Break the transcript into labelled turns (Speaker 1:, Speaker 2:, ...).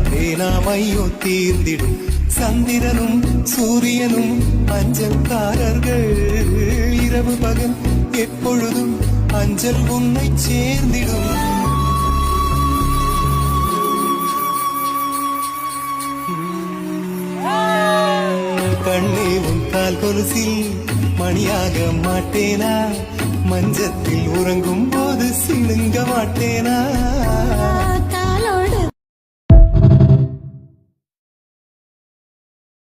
Speaker 1: வேணாமையோ தீர்ந்திடும் சந்திரனும் சூரியனும் அஞ்சல்காரர்கள் இரவு பகல் எப்பொழுதும் அஞ்சல் உன்னை சேர்ந்திடும் கண்ணே உன் கால் கொலுசில் மணியாக மாட்டேனா மஞ்சத்தில் உறங்கும் போது சிணுங்க மாட்டேனா